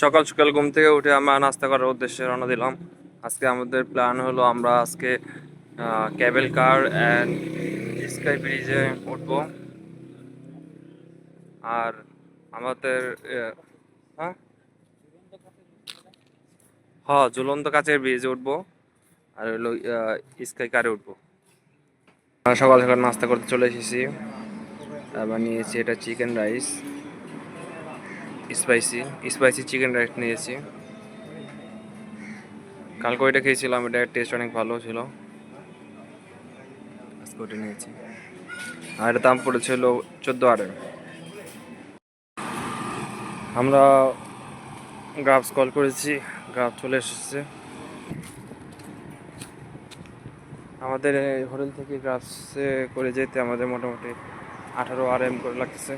সকাল সকাল ঘুম থেকে উঠে আমরা নাস্তা করার উদ্দেশ্যে রওনা দিলাম। আজকে আমাদের প্ল্যান হলো আমরা আজকে ক্যাবেল কার অ্যান্ড স্কাই ব্রিজে উঠবো। আর আমাদের হ্যাঁ হ্যাঁ ঝুলন্ত কাচের ব্রিজে উঠবো। আর হলো স্কাই কারে উঠবো। সকাল সকাল নাস্তা করতে চলে এসেছি। আবার নিয়েছি এটা chicken rice, spicy spicy chicken rice নিয়েছি। কালকে ওইটা খেয়েছিলাম, এটার টেস্ট অনেক ভালো ছিল। আজকে ওটা নিয়েছি। আর এটার দাম পড়েছিল 14 আরে। আমরা গ্রাফস কল করেছি, গ্রাফ চলে এসেছে। আমাদের হোটেল থেকে গ্রাফসে করে যেতে আমাদের মোটামুটি 18 RM করে লাগতেছে।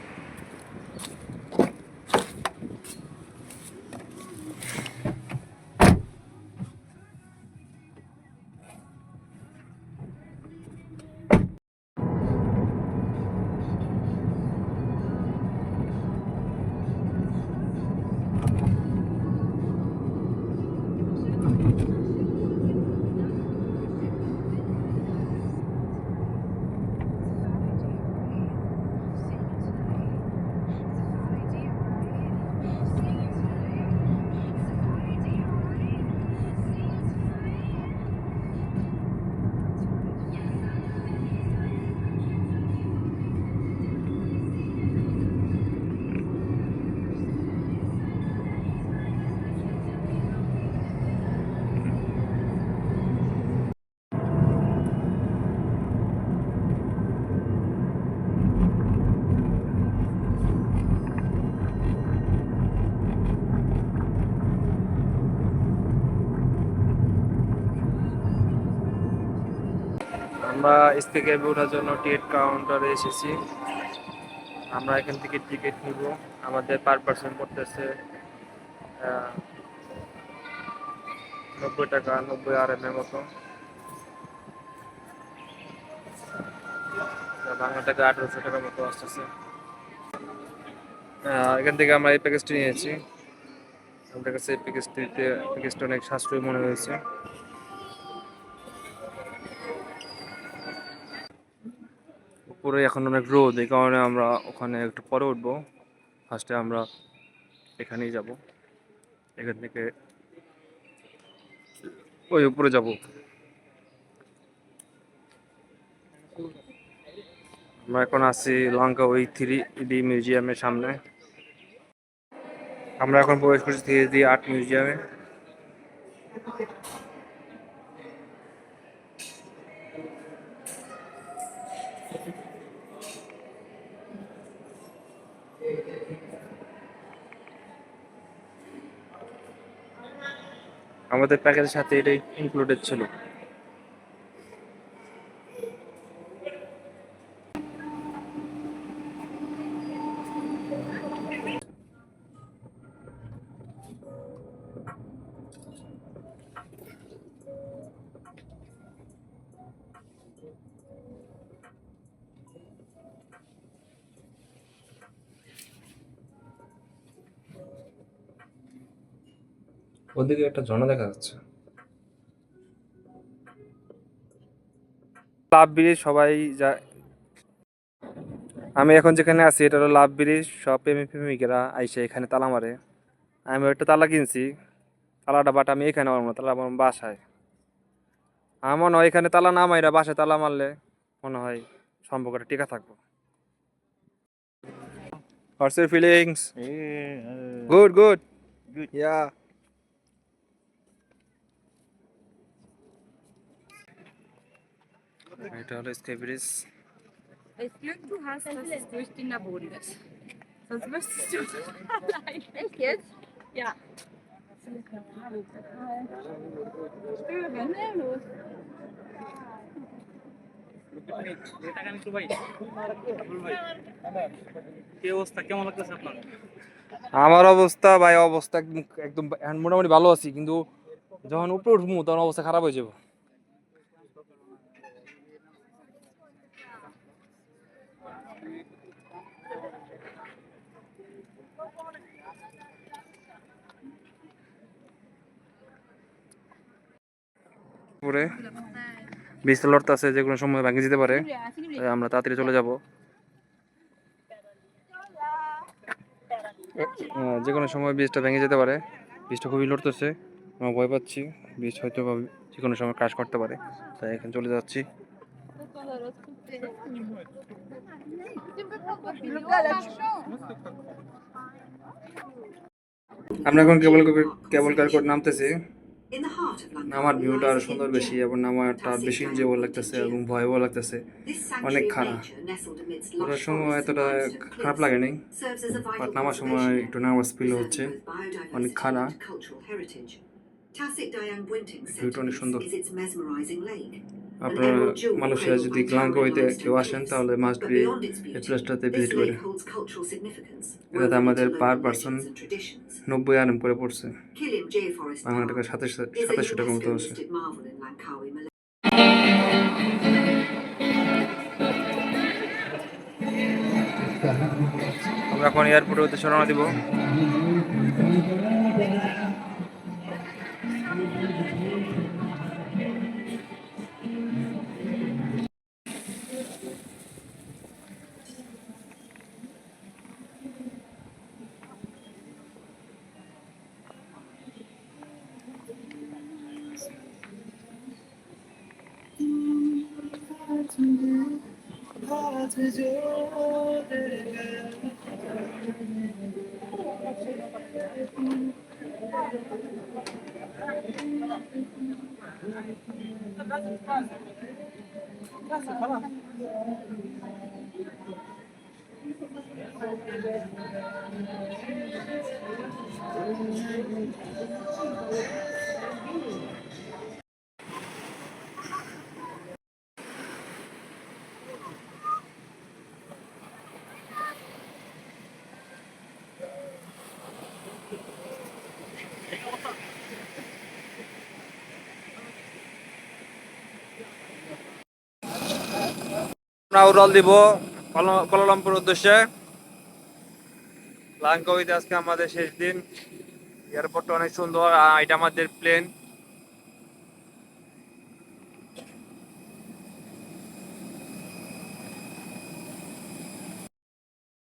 আমরা স্কাই ক্যাবে ওঠার জন্য টিকিট কাউন্টারে এসেছি। আমরা এখান থেকে টিকিট নিব। আমাদের পার পার্সন পড়তেছে 90 টাকা, 90 RM এর মতো। বাংলা টাকা 1800 টাকার মতো আসতেছে। এখান থেকে আমরা এই প্যাকেজটি নিয়েছি। আমাদের কাছে এই প্যাকেজটা অনেক সাশ্রয়ী মনে হয়েছে। উপরে এখন অনেক রোদ, এই কারণে আমরা ওখানে একটু পরে উঠবো। ফার্স্টে আমরা এখানেই যাব, এখান থেকে ওই উপরে যাব। আমরা এখন আছি লঙ্কা ওই 3D মিউজিয়ামের সামনে। আমরা এখন প্রবেশ করছি 3D আর্ট মিউজিয়ামে। আমাদের প্যাকেজের সাথে এটাই ইনক্লুডেড ছিল। ওদিকে একটা ঝর্ণা দেখা যাচ্ছে। লাভ ব্রিজ সবাই যা। আমি এখন যেখানে আছি এটা হলো লাভ ব্রিজ। সব প্রেমিক প্রেমিকেরা আইসে এখানে তালা মারে। আমি একটা তালা কিনছি, তালাটা বাট আমি এখানে আমার তালা আমার বাসায়। আমার মনে হয় এখানে তালা না মাইরা বাসায় তালা মারলে মনে হয় সম্পর্কটা টিকা থাকবো। What's your feelings? Good, good. Good. Yeah. এটা হলো sky bridge. Welches Glück du hast, dass es durch den Boden ist. Sonst müsstest du allein. Echt jetzt? Ja. Stören, ne? Los. আমার অবস্থা ভাই, অবস্থা একদম একদম এখন মোটামুটি ভালো আছি, কিন্তু যখন উপরে উঠবো তখন অবস্থা খারাপ হয়ে যাবো। পরে বীজটা লড়তে আছে, যে কোনো সময় ভেঙে যেতে পারে, তাই আমরা তাড়াতাড়ি চলে যাব। যে কোনো সময় বীজটা ভেঙে যেতে পারে, বীজটা খুবই লড়তেছে, আমরা ভয় পাচ্ছি বীজ হয়তো বা যে কোনো সময় ক্রাশ করতে পারে, তাই এখানে চলে যাচ্ছি। আমরা এখন কেবল কার করে নামতেছি। নামার ভিউটা আরো সুন্দর বেশি, এবং নামাটা বেশি এনজয়েবল লাগতেছে এবং ভয়ও লাগতেছে, অনেক খারাপ। ওঠার সময় এতটা খারাপ লাগে নাই, বাট নামার সময় একটু নার্ভাস ফিল হচ্ছে, অনেক খারাপ। ভিউটা অনেক সুন্দর। আপনার মালয়েশিয়া যদি লাঙ্কাউইতে কেউ আসেন তাহলে মাস্ট বি এই প্লেসটাতে ভিজিট করে। এটাতে আমাদের পার পার্সন 90 আরএম করে পড়ছে, বাংলা টাকা 2700 টাকার মতো আছে। আমরা এখন এয়ারপোর্টের উদ্দেশ্যে রওনা দিব। আমরা উড়াল দিব কুয়ালালামপুর উদ্দেশ্যে। লাঙ্কাউইতে আজকে আমাদের শেষ দিন। এয়ারপোর্টটা অনেক সুন্দর, আর এটা আমাদের প্লেন।